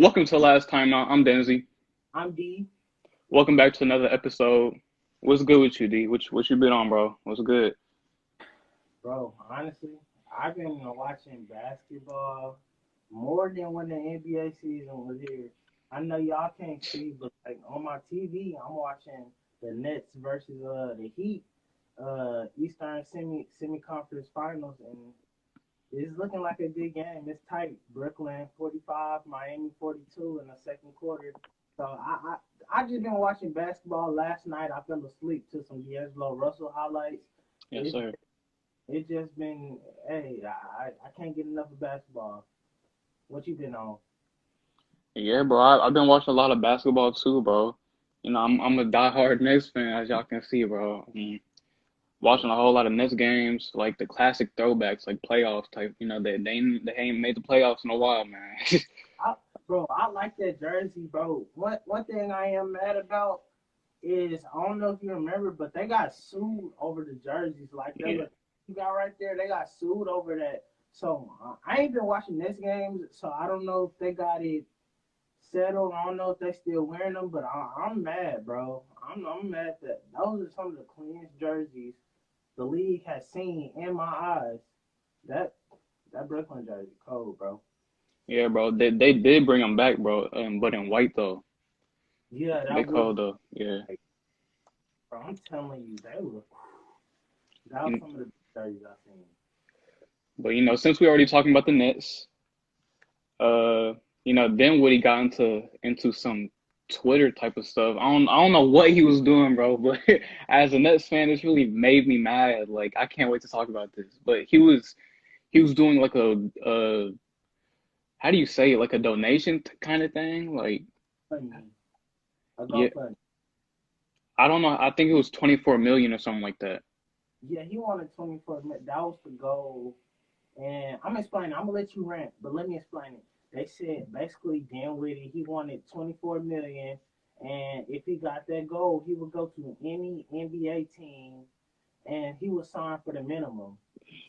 Welcome to Last Timeout. I'm Denzi. I'm D. Welcome back to another episode. What's good with you, D? What you been on, bro? What's good? Bro, honestly, I've been watching basketball more than when the NBA season was here. I know y'all can't see, but like on my TV, I'm watching the Nets versus the Heat, Eastern semi conference finals, and it's looking like a good game. It's tight. Brooklyn 45, Miami 42 in the second quarter. So I just been watching basketball last night. I fell asleep to some D'Angelo Russell highlights. Yes, It sir. it just been I can't get enough of basketball. What you been on? Yeah, bro. I've been watching a lot of basketball too, bro. I'm a diehard Knicks fan, as y'all can see, bro. Watching a whole lot of Nets games, like the classic throwbacks, like playoffs type. They ain't made the playoffs in a while, man. I, bro, I like that jersey, bro. One thing I am mad about is I don't know if you remember, but they got sued over the jerseys. Like that Yeah. look you got right there, they got sued over that. So I ain't been watching this games, so I don't know if they got it settled. I don't know if they still wearing them, but I'm mad, bro. I'm mad that those are some of the cleanest jerseys the league has seen in my eyes. That that Brooklyn jersey cold, bro. Yeah, bro. They did bring them back, bro. But in white though. Yeah, They that was called though. Yeah. like, bro. I'm telling you, they were that was Mm, some of the jerseys I seen. But since we already talking about the Nets, uh, Dinwiddie got into some Twitter type of stuff. I don't know what he was doing, bro, but as a Nets fan, it's really made me mad. Like I can't wait to talk about this. But he was doing like a how do you say it? Like a donation kind of thing. Like Funny, a yeah, GoFundMe. I don't know. I think it was 24 million or something like that. Yeah, he wanted 24 minutes. That was the goal. And I'm explaining. I'm gonna let you rant, but let me explain it. They said basically Dinwiddie he wanted 24 million, and if he got that goal, he would go to any NBA team, and he would sign for the minimum.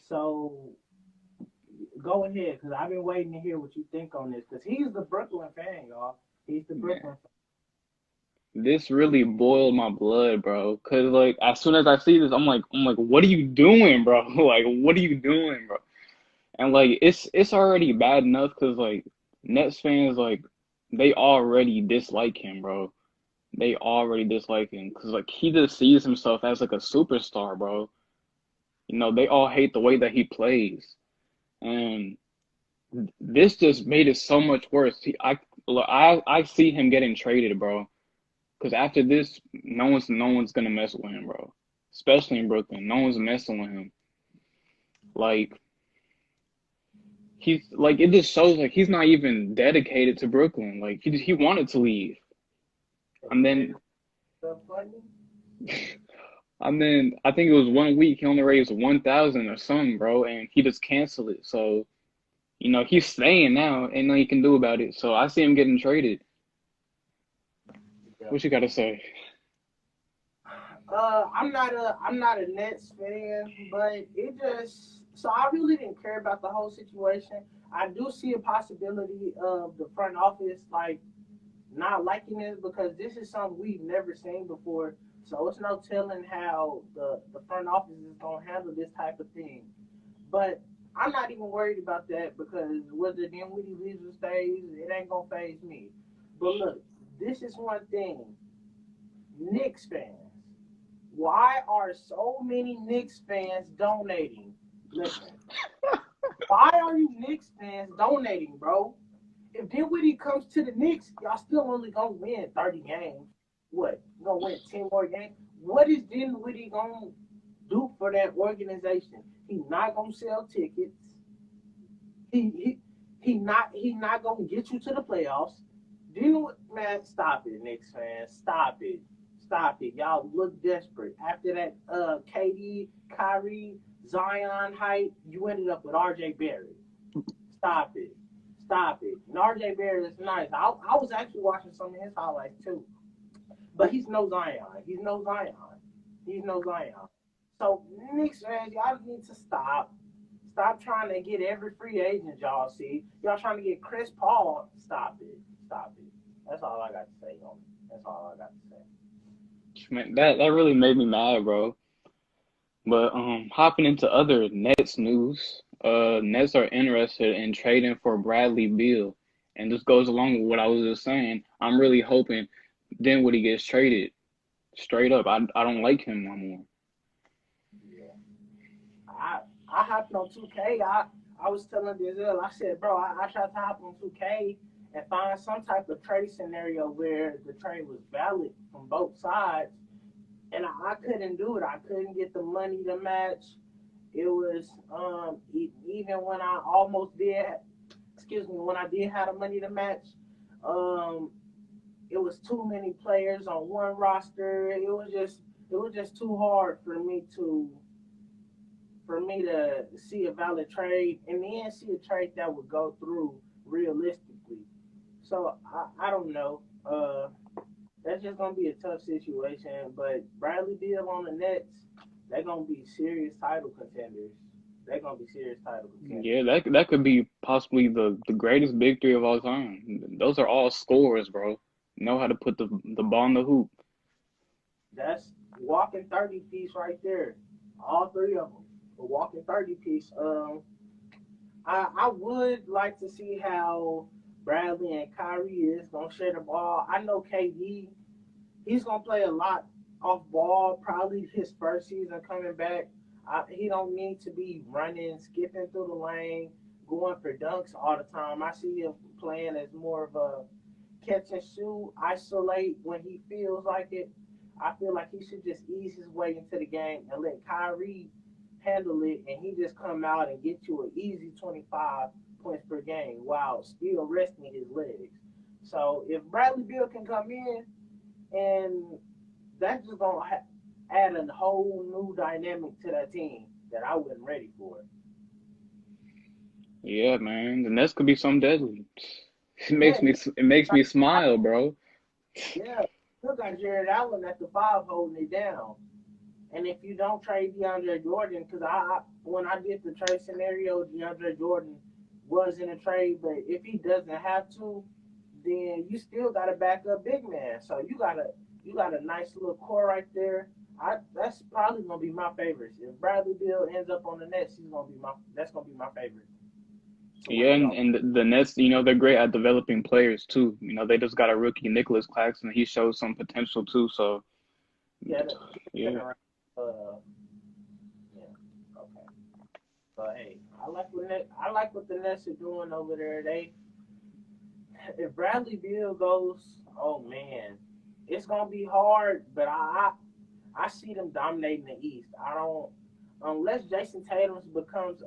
So go ahead, because I've been waiting to hear what you think on this, because he's the Brooklyn fan, y'all. He's the Man, Brooklyn this really boiled my blood, bro. Cause like as soon as I see this, I'm like, what are you doing, bro? Like, what are you doing, bro? And like it's already bad enough because like Nets fans like they already dislike him, bro. They already dislike him because like he just sees himself as like a superstar, bro. They all hate the way that he plays, and this just made it so much worse. I see him getting traded, bro. Because after this, no one's gonna mess with him, bro. Especially in Brooklyn, no one's messing with him. Like he's like it just shows like he's not even dedicated to Brooklyn. Like he wanted to leave, and fan. then The funny? and then I think it was 1 week he only raised 1,000 or something, bro, and he just canceled it. So he's staying now, ain't nothing he can do about it. So I see him getting traded. Yeah. What you gotta say? I'm not a Nets fan, but it just so I really didn't care about the whole situation. I do see a possibility of the front office like not liking this because this is something we've never seen before. So it's no telling how the front office is gonna handle this type of thing. But I'm not even worried about that because whether Dinwiddie leaves or stays, it ain't gonna phase me. But look, this is one thing. Knicks fans. Why are so many Knicks fans donating? Listen, why are you Knicks fans donating, bro? If Dinwiddie comes to the Knicks, y'all still only gonna win 30 games. What? You gonna win 10 more games? What is Dinwiddie gonna do for that organization? He not gonna sell tickets. He he he not gonna get you to the playoffs. Man, stop it, Knicks fans. Stop it. Stop it. Y'all look desperate. After that KD, Kyrie, Zion hype, you ended up with RJ Barrett. Stop it. Stop it. And RJ Barrett is nice. I was actually watching some of his highlights too. But he's no Zion. He's no Zion. He's no Zion. So Knicks fans, y'all need to stop. Stop trying to get every free agent y'all see. Y'all trying to get Chris Paul. Stop it. Stop it. That's all I got to say on it. That's all I got to say. Man, that really made me mad, bro. But hopping into other Nets news, Nets are interested in trading for Bradley Beal, and this goes along with what I was just saying. I'm really hoping Dinwiddie gets traded straight up. I don't like him no more. Yeah. I hopped on 2K. I was telling Denzel, I said, bro, I tried to hop on 2K and find some type of trade scenario where the trade was valid from both sides, and I couldn't do it. I couldn't get the money to match. It was even when I almost did, excuse me, when I did have the money to match, um, it was too many players on one roster. It was just too hard for me to see a valid trade and then see a trade that would go through realistically. So I don't know. That's just gonna be a tough situation. But Bradley Beal on the Nets, they're gonna be serious title contenders. They're gonna be serious title contenders. Yeah, that could be possibly the greatest big three of all time. Those are all scorers, bro. Know how to put the ball in the hoop. That's walking 30 piece right there. All three of them. A walking 30 piece. I would like to see how Bradley and Kyrie is gonna share the ball. I know KD, he's gonna play a lot off ball. Probably his first season coming back. He don't need to be running, skipping through the lane, going for dunks all the time. I see him playing as more of a catch and shoot, isolate when he feels like it. I feel like he should just ease his way into the game and let Kyrie handle it, and he just come out and get you an easy 25 points per game while still resting his legs. So if Bradley Beal can come in, and that's just gonna add a whole new dynamic to that team that I wasn't ready for. Yeah, man, the Nets could be something deadly. Yeah, It makes me smile, bro. yeah. Still got Jared Allen at the five holding it down. And if you don't trade DeAndre Jordan, because when I did the trade scenario, DeAndre Jordan was in a trade, but if he doesn't have to, then you still got a backup big man. So you got a nice little core right there. That's probably gonna be my favorite. If Bradley Beal ends up on the Nets, that's gonna be my favorite to Yeah, watch off. and the Nets, they're great at developing players too. They just got a rookie, Nicholas Claxton. He shows some potential too. So, Yeah, yeah, second round. Yeah, okay. But hey, I like what the Nets are doing over there. If Bradley Beal goes, oh man, it's gonna be hard. But I see them dominating the East. I don't unless Jason Tatum becomes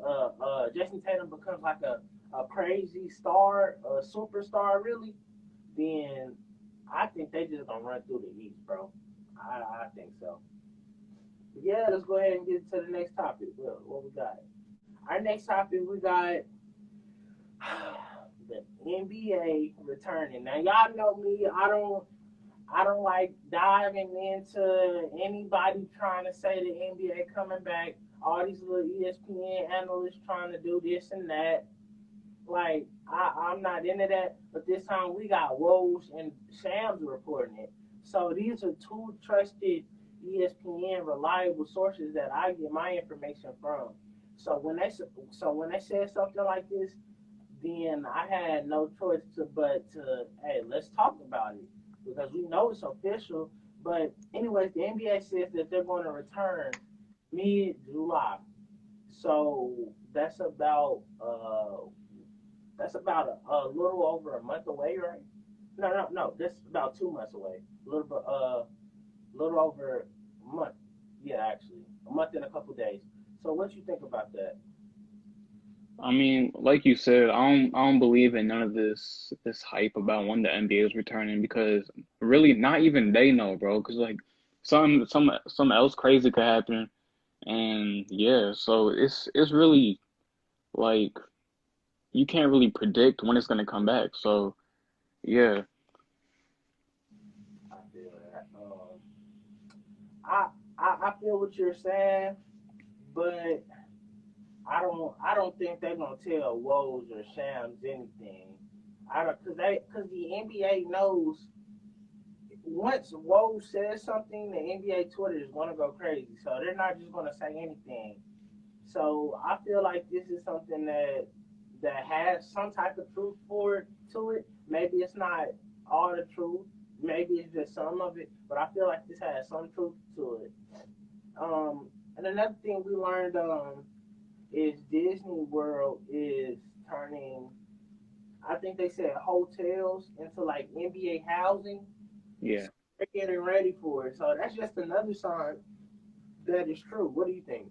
like a crazy star, a superstar really. Then I think they just gonna run through the East, bro. I think so. But yeah, let's go ahead and get to the next topic. What we got? Our next topic we got the NBA returning. Now y'all know me. I don't like diving into anybody trying to say the NBA coming back. All these little ESPN analysts trying to do this and that. Like I'm not into that. But this time we got Woj and Shams reporting it. So these are two trusted ESPN reliable sources that I get my information from. So when they said something like this, then I had no choice but to hey, let's talk about it because we know it's official. But anyways, the NBA says that they're going to return mid July, so that's about a little over a month away, right? No, that's about 2 months away. A little over a month. Yeah, actually, a month and a couple days. So what you think about that? I mean, like you said, I don't believe in none of this hype about when the NBA is returning because really not even they know, bro. Because like some else crazy could happen, and yeah, so it's really like you can't really predict when it's gonna come back. So yeah, I feel that. I feel what you're saying, but I don't think they're gonna tell Woj or Shams anything. I don't because the NBA knows once Woj says something, the NBA Twitter is gonna go crazy. So they're not just gonna say anything. So I feel like this is something that has some type of truth to it. Maybe it's not all the truth. Maybe it's just some of it. But I feel like this has some truth to it. And another thing we learned is Disney World is turning. I think they said hotels into like NBA housing. Yeah. They're getting ready for it. So that's just another sign that is true. What do you think?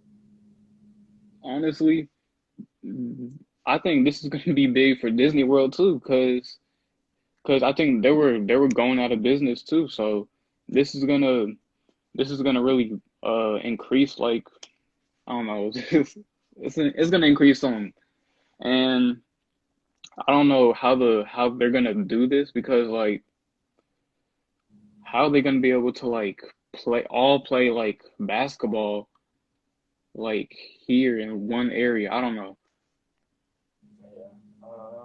Honestly, I think this is going to be big for Disney World too, because I think they were going out of business too. So this is gonna this is gonna really increase, like, I don't know, it's gonna increase some. And I don't know how they're gonna do this, because like how are they gonna be able to like play like basketball like here in one area? I don't know. Yeah.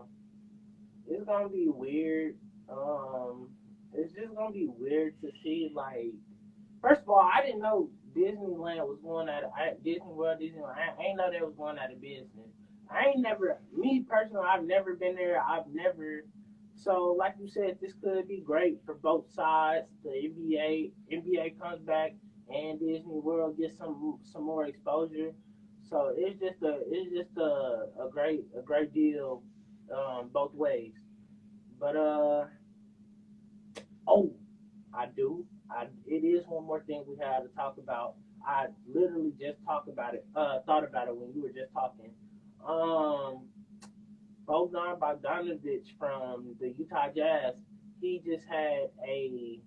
It's gonna be weird. Um, it's just gonna be weird to see. Like, first of all, I didn't know Disneyland was going out of Disney World, Disneyland. I ain't know they was going out of business. I ain't never, me personally, I've never been there. I've never. So, like you said, this could be great for both sides. The NBA comes back, and Disney World gets some more exposure. So it's just a great deal both ways. But oh, I do. It is one more thing we have to talk about. I literally just talked about it. Thought about it when you were just talking. Um, Bogdan Bogdanovich from the Utah Jazz. He just had a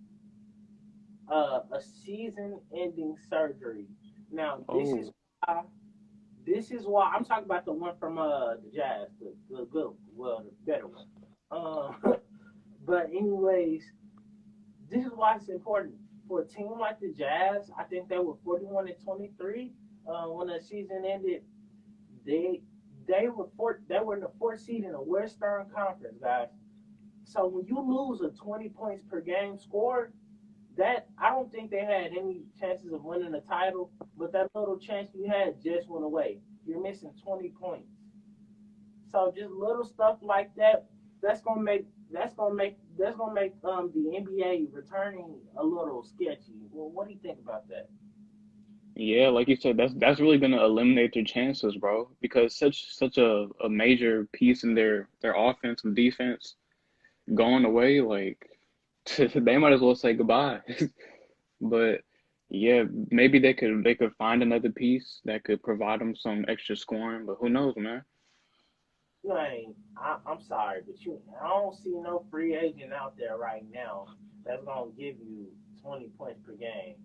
season-ending surgery. Now Oh, this is why I'm talking about the one from the Jazz, the good, well, the better one. But anyways, this is why it's important for a team like the Jazz. I think they were 41-23 when the season ended. They they were in the fourth seed in the Western Conference, guys. So when you lose a 20 points per game score, that I don't think they had any chances of winning the title. But that little chance you had just went away. You're missing 20 points. So just little stuff like that. That's gonna make the NBA returning a little sketchy. Well, what do you think about that? yeah, like you said, that's really gonna eliminate their chances, bro. Because such a major piece in their offense and defense going away, like they might as well say goodbye. But yeah, maybe they could find another piece that could provide them some extra scoring. But who knows, man? You ain't. I'm sorry, but I don't see no free agent out there right now that's gonna give you 20 points per game.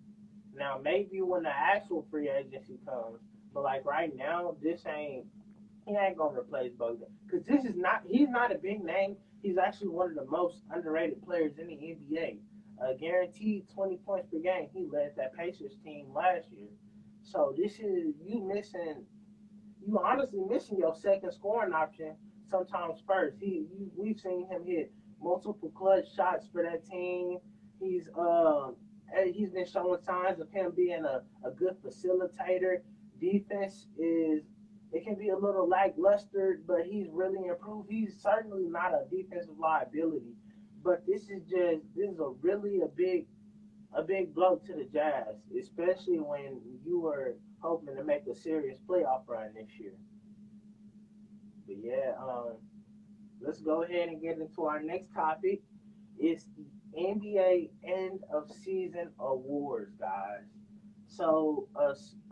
Now maybe when the actual free agency comes, but like right now, this ain't. He ain't gonna replace Bogdan because this is not. He's not a big name. He's actually one of the most underrated players in the NBA. Guaranteed 20 points per game. He led that Pacers team last year. So this is you missing. You honestly missing your second scoring option sometimes first. We've seen him hit multiple clutch shots for that team. He's uh he's been showing signs of him being a good facilitator. Defense is it can be a little lackluster, but he's really improved. He's certainly not a defensive liability, but this is a really a big blow to the Jazz, especially when you were hoping to make a serious playoff run this year. But yeah, let's go ahead and get into our next topic. It's the NBA end of season awards, guys. So,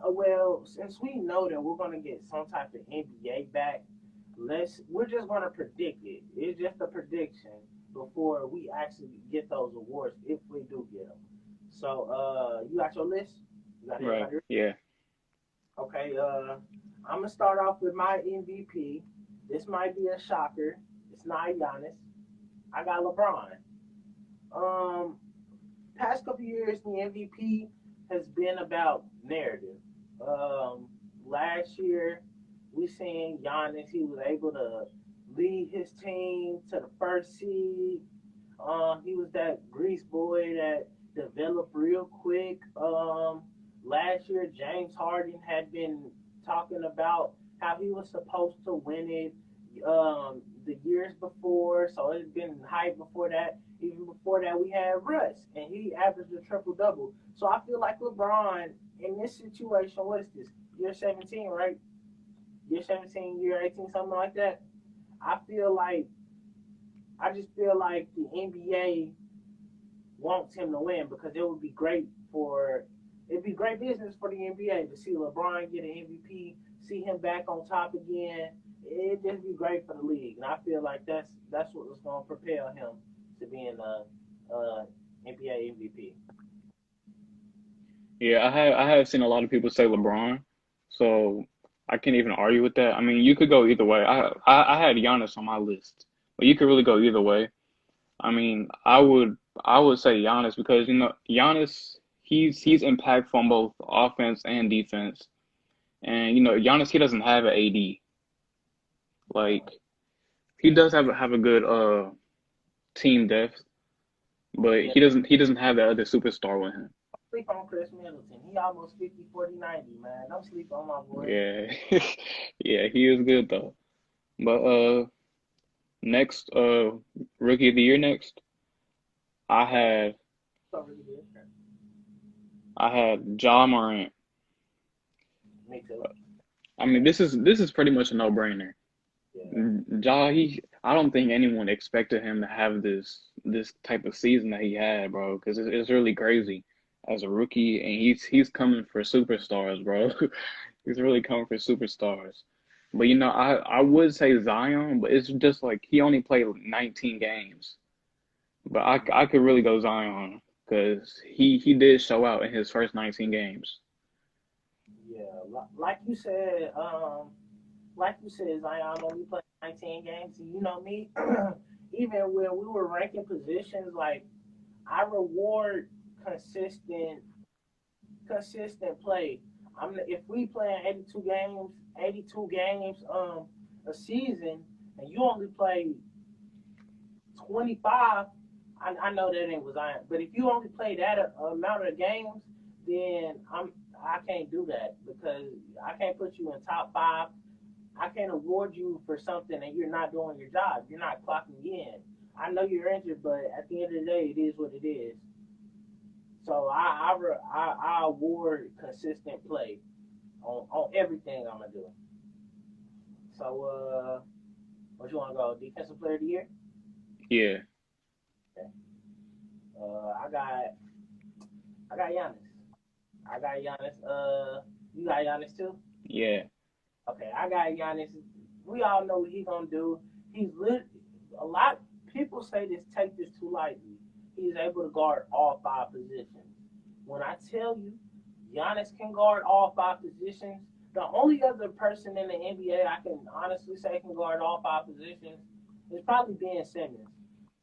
well, since we know that we're gonna get some type of NBA back, we're just gonna predict it. It's just a prediction before we actually get those awards if we do get them. So, you got your list? You got Right? everybody? Yeah. Okay. I'm gonna start off with my MVP. This might be a shocker. It's not Giannis. I got LeBron. Um, Past couple years, the MVP has been about narrative. Um, Last year, we seen Giannis. He was able to lead his team to the first seed. He was that grease boy that developed real quick. Last year, James Harden had been talking about how he was supposed to win it the years before, so it's been hype before that. Even before that, we had Russ, and he averaged a triple double. So I feel like LeBron in this situation, what is this? Year 17, right? Year 17, year 18, something like that. I feel like I just feel like the NBA wants him to win because it would be great for it'd be great business for the NBA to see LeBron get an MVP, see him back on top again. It'd just be great for the league, and I feel like that's what was going to propel him to being a NBA MVP. Yeah, I have seen a lot of people say LeBron, so I can't even argue with that. I mean, you could go either way. I had Giannis on my list, but you could really go either way. I mean, I would say Giannis because Giannis he's impactful on both offense and defense, and Giannis he doesn't have an AD. Like he does have a good team depth, but Yeah, he doesn't have that other superstar with him. sleep on Chris Middleton. He almost 50, 40, 90, man. Don't sleep on my boy. Yeah, yeah, he is good though. But next rookie of the year next, I had So really good. I had Ja Morant. Me too. I mean, this is pretty much a no-brainer. Yeah. Ja, I don't think anyone expected him to have this type of season that he had, bro, because it's really crazy as a rookie, and he's coming for superstars, bro. He's really coming for superstars. But I would say Zion, but it's just like he only played 19 games. But I could really go Zion because he did show out in his first 19 games. Yeah, like you said, Zion only played 19 games. And you know me, even when we were ranking positions, like I reward consistent, consistent play. If we play 82 games, a season, and you only play 25. I know that ain't was Zion, but if you only play that amount of games, then I can't do that because I can't put you in top five. I can't award you for something and you're not doing your job. You're not clocking in. I know you're injured, but at the end of the day, it is what it is. So I award consistent play on everything I'm gonna do. So what you want to go? Defensive player of the year? Yeah, Okay. I got Giannis. I got Giannis. You got Giannis too? yeah. Okay, I got Giannis. We all know what he's gonna do. He's lit. A lot people say this. Take this too lightly. He's able to guard all five positions. When I tell you, Giannis can guard all five positions. The only other person in the NBA I can honestly say can guard all five positions is probably Ben Simmons.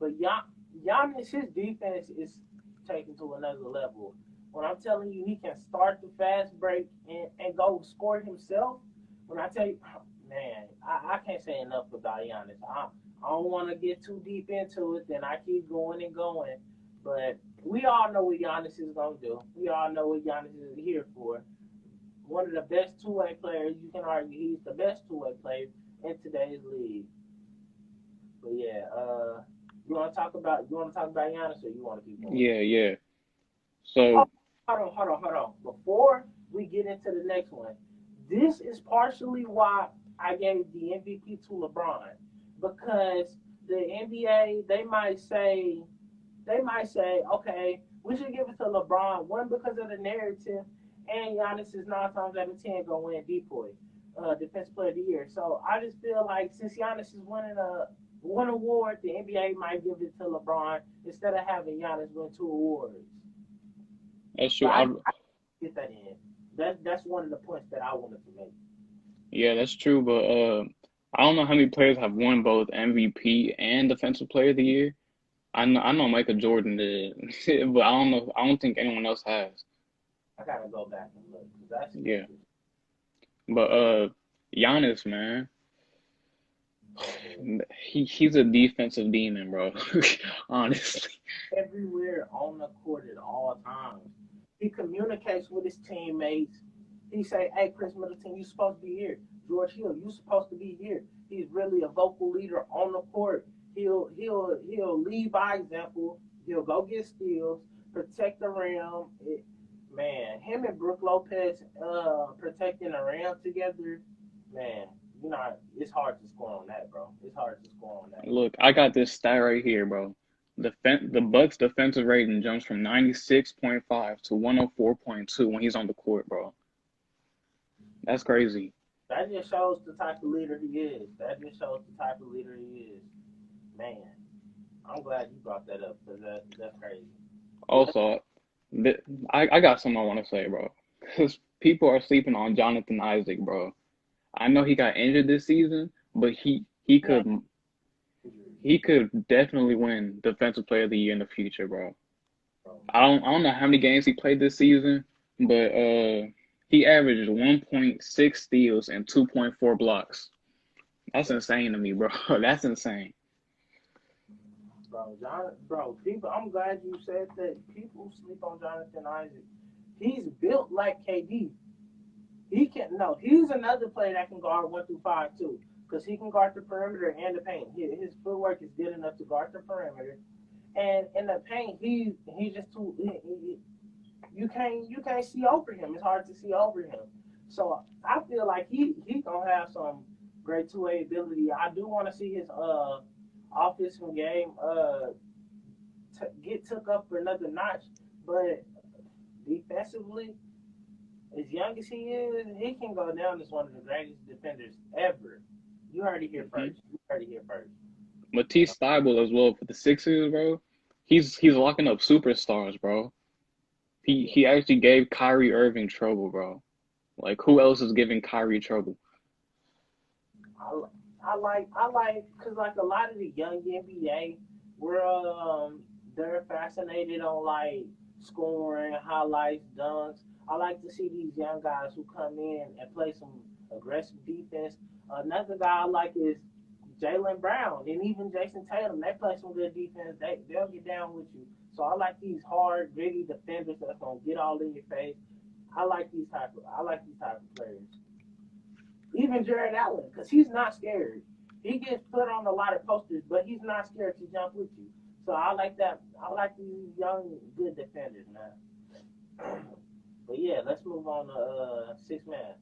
But Giannis, his defense is taken to another level. When I'm telling you, he can start the fast break and go score himself. When I tell you, man, I can't say enough about Giannis. I don't want to get too deep into it. Then I keep going and going. But we all know what Giannis is going to do. We all know what Giannis is here for. One of the best two-way players. You can argue he's the best two-way player in today's league. But yeah, you want to talk about Giannis or you want to keep going? Yeah, yeah. Oh, So, hold on. Before we get into the next one, this is partially why I gave the MVP to LeBron because the NBA they might say, okay, we should give it to LeBron. One because of the narrative, and Giannis is 9 times out of 10 gonna win decoy, defense player of the year. So I just feel like since Giannis is winning one award, the NBA might give it to LeBron instead of having Giannis win two awards. that's So true. I get that in. That's one of the points that I wanted to make. Yeah, that's true. But I don't know how many players have won both MVP and Defensive Player of the Year. I know Michael Jordan did, but I don't know. I don't think anyone else has. I gotta go back and look because that's Yeah, interesting. but Giannis, man, He's a defensive demon, bro. Honestly. Everywhere on the court at all times. He communicates with his teammates. He say, "Hey, Chris Middleton, you supposed to be here. George Hill, you supposed to be here." He's really a vocal leader on the court. He'll lead by example. He'll go get steals, protect the rim. Man, him and Brook Lopez protecting the rim together, man. You know, it's hard to score on that, bro. It's hard to score on that. Look, I got this stat right here, bro. The Bucks defensive rating jumps from 96.5 to 104.2 when he's on the court, bro. That's crazy. That just shows the type of leader he is. That just shows the type of leader he is. Man, I'm glad you brought that up because that's crazy. Also, I got something I want to say, bro. Because people are sleeping on Jonathan Isaac, bro. I know he got injured this season, but he could definitely win Defensive Player of the Year in the future, bro. I don't know how many games he played this season, but he averaged 1.6 steals and 2.4 blocks. That's insane to me, bro. That's insane. People. I'm glad you said that. People sleep on Jonathan Isaac. He's built like KD. He can no. He's another player that can guard 1 through 5 too, because he can guard the perimeter and the paint. His footwork is good enough to guard the perimeter, and in the paint, he's just too. You can't see over him. It's hard to see over him. So I feel like he gonna have some great two-way ability. I do want to see his offensive game get took up for another notch, but defensively, as young as he is, he can go down as one of the greatest defenders ever. You heard it here first. You heard it here first. Matisse Thybulle as well for the Sixers, bro. He's locking up superstars, bro. He actually gave Kyrie Irving trouble, bro. Like, who else is giving Kyrie trouble? I like because like a lot of the young NBA, they're fascinated on like scoring, highlights, dunks. I like to see these young guys who come in and play some aggressive defense. Another guy I like is Jaylen Brown and even Jason Tatum. They play some good defense. They'll get down with you. So I like these hard, gritty defenders that's gonna get all in your face. I like these type of players. Even Jared Allen, because he's not scared. He gets put on a lot of posters, but he's not scared to jump with you. So I like that. I like these young, good defenders, man. But yeah, let's move on to six man.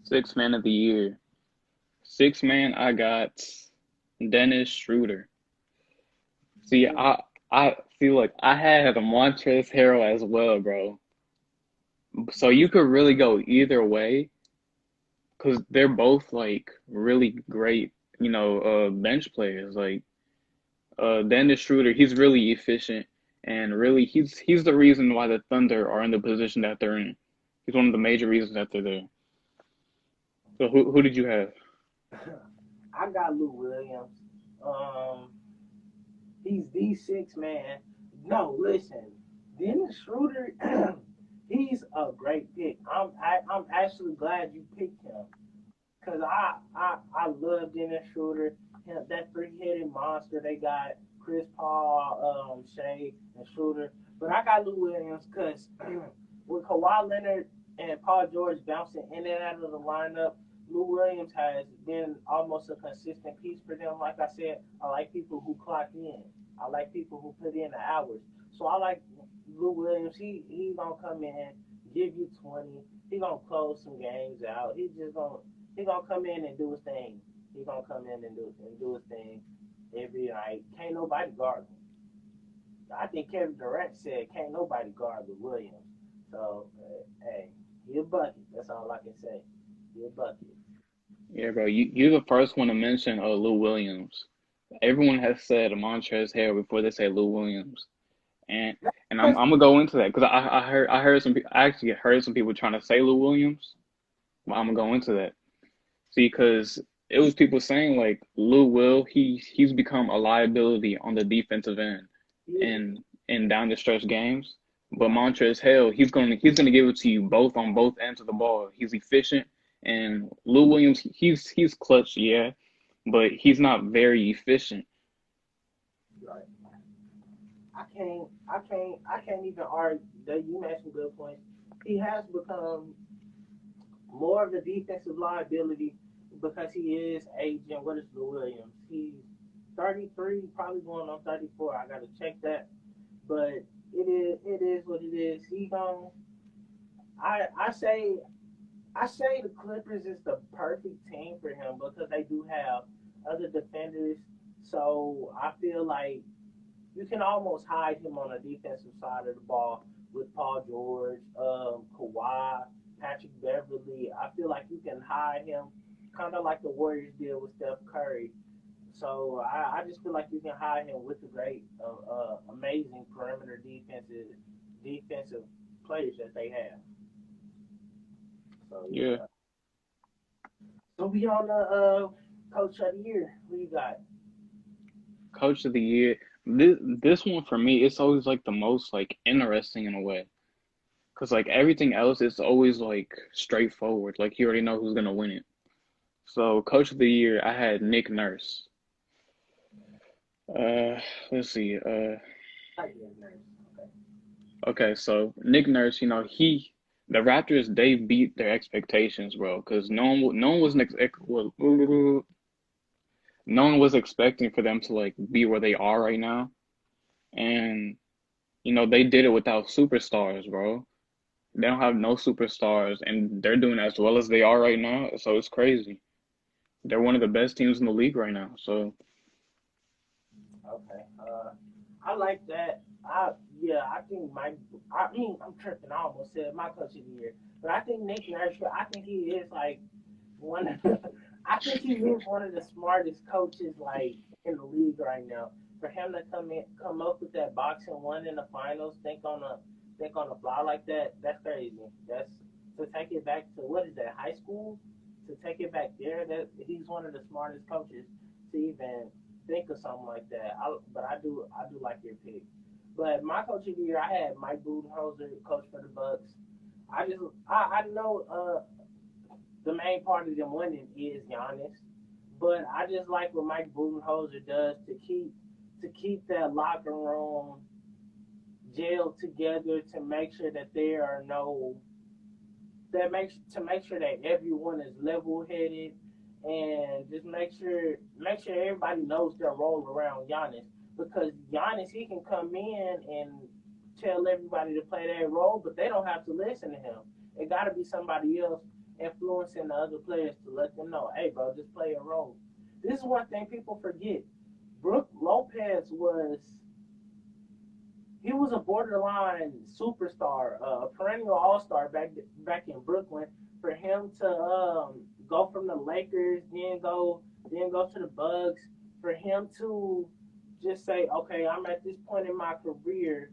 Sixth man of the year. Sixth man, I got Dennis Schroeder. See, I feel like I had a Montrezl Harrell as well, bro. So you could really go either way, because they're both like really great, bench players. Like Dennis Schroeder, he's really efficient, and really he's the reason why the Thunder are in the position that they're in. He's one of the major reasons that they're there. So who did you have? I got Lou Williams. He's the six man. No, listen, Dennis Schroeder. He's a great pick. I'm actually glad you picked him because I love Dennis Schroeder. That three-headed monster they got, Chris Paul, Shea, and Schroeder. But I got Lou Williams because with Kawhi Leonard and Paul George bouncing in and out of the lineup, Lou Williams has been almost a consistent piece for them. Like I said, I like people who clock in. I like people who put in the hours. So I like Lou Williams. He gonna come in, give you 20. He gonna close some games out. He gonna come in and do his thing. He gonna come in and do his thing every night. Can't nobody guard him. I think Kevin Durant said can't nobody guard Lou Williams. So hey, he a bucket. That's all I can say. He a bucket. Yeah, bro, you're the first one to mention Lou Williams. Everyone has said Montrezl Harrell before they say Lou Williams, and I'm gonna go into that because I actually heard some people trying to say Lou Williams, but I'm gonna go into that. See, because it was people saying like Lou Will, he's become a liability on the defensive end in down the stretch games, but Montrezl Harrell, he's gonna give it to you both on both ends of the ball. He's efficient, and Lou Williams, he's clutch, yeah. but he's not very efficient. Right. I can't even argue that you mentioned good points. He has become more of a defensive liability because he is aging. What is the Williams? He's 33, probably going on 34. I gotta check that, but it is what it is. He gone. I say the Clippers is the perfect team for him because they do have other defenders. So I feel like you can almost hide him on the defensive side of the ball with Paul George, Kawhi, Patrick Beverly. I feel like you can hide him kind of like the Warriors did with Steph Curry. So I just feel like you can hide him with the great, amazing perimeter defensive players that they have. So Yeah, yeah. So we on the coach of the year. Who you got? coach of the year. This one for me, it's always like the most like interesting in a way, cause like everything else is always like straightforward. Like you already know who's gonna win it. So coach of the year, I had Nick Nurse. Uh, let's see. I get nervous. Okay. Okay, so Nick Nurse, the Raptors, they beat their expectations, bro, because no one was expecting for them to like be where they are right now, and they did it without superstars, bro. They don't have no superstars, and they're doing as well as they are right now, so it's crazy. They're one of the best teams in the league right now, so Okay. I like that. I think Mike. I mean, I'm tripping. I almost said my coach of the year, but I think Nick Nurse. I think he is like one. I think he is one of the smartest coaches like in the league right now. For him to come up with that boxing one in the finals, think on a fly like that. That's crazy. That's to take it back to what is that, high school? To take it back there, that he's one of the smartest coaches to even think of something like that. But I do like your pick. But my coach of the year, I had Mike Budenholzer, coach for the Bucks. I know the main part of them winning is Giannis, but I just like what Mike Budenholzer does to keep that locker room gelled together to make sure that there are no that makes to make sure that everyone is level headed and just make sure everybody knows their role around Giannis because Giannis he can come in and tell everybody to play their role, but they don't have to listen to him. It got to be somebody else influencing the other players to let them know, hey, bro, just play a role. This is one thing people forget. Brooke Lopez was a borderline superstar, a perennial all star back in Brooklyn. For him to go from the Lakers, then go to the Bucks, for him to just say, okay, I'm at this point in my career,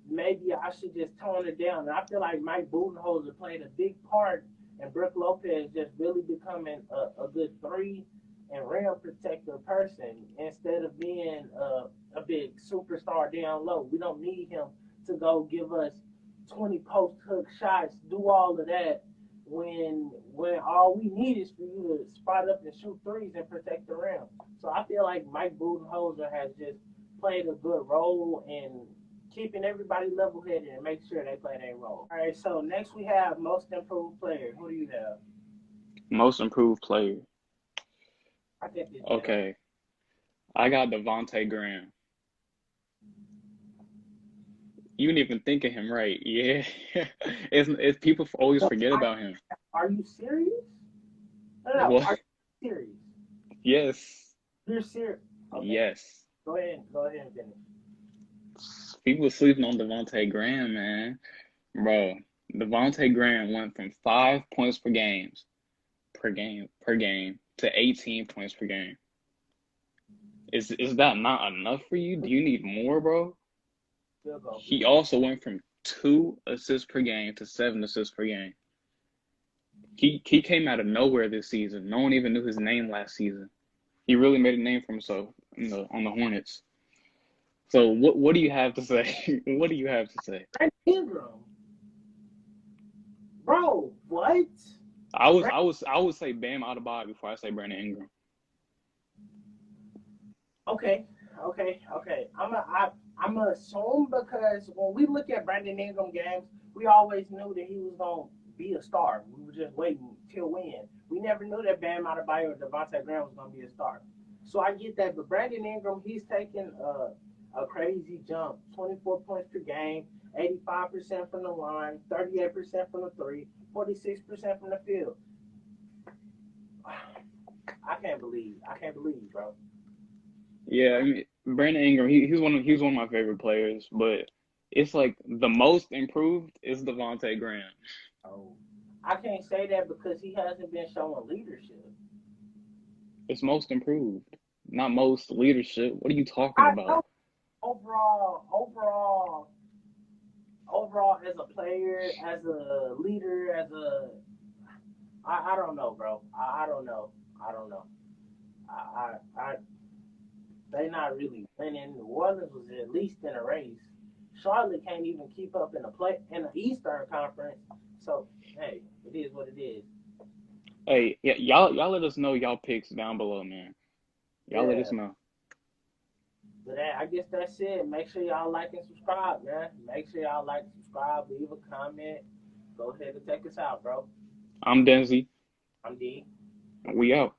maybe I should just tone it down. And I feel like Mike Budenholzer played a big part in Brooke Lopez just really becoming a good three and rim protector person instead of being a big superstar down low. We don't need him to go give us 20 post hook shots, do all of that when all we need is for you to spot up and shoot threes and protect the rim. So I feel like Mike Budenholzer has just played a good role in keeping everybody level headed and make sure they play their role. All right, so next we have most improved player. Who do you have? most improved player. I think this general. Okay, I got Devontae Graham. You didn't even think of him, right? Yeah, it's people always So, forget about him. are you serious? No, What? are you serious? Yes, You're serious. Okay, yes. go ahead and finish. People sleeping on Devontae Graham, man. Bro, Devontae Graham went from 5 points per game to 18 points per game. Is that not enough for you? Do you need more, bro? Field goal He percentage. also went from 2 assists per game to 7 assists per game. He came out of nowhere this season. No one even knew his name last season. He really made a name for himself on the Hornets. So what do you have to say? What do you have to say? Brandon Ingram, bro, what? I would say Bam Adebayo before I say Brandon Ingram. Okay. I'm a assume because when we look at Brandon Ingram games, we always knew that he was gonna be a star. We were just waiting till when. We never knew that Bam Adebayo or Devontae Graham was gonna be a star. So I get that, but Brandon Ingram, he's taking a crazy jump. 24 points per game, 85% from the line, 38% from the three, 46% from the field. I can't believe, bro. Yeah, I mean, Brandon Ingram, he's one of my favorite players, but it's like the most improved is Devontae Graham. Oh, I can't say that because he hasn't been showing leadership. It's most improved, not most leadership. What are you talking I about? know overall, as a player, as a leader, I don't know, bro. I don't know. I don't know. I they not really winning. New Orleans was at least in a race. Charlotte can't even keep up in the Eastern Conference. So hey, it is what it is. Hey, yeah, y'all let us know y'all picks down below, man. Y'all let us Yeah. know. But I guess that's it. Make sure y'all like and subscribe, man. Make sure y'all like and subscribe, leave a comment. Go ahead and take us out, bro. I'm Denzi. I'm D. We out.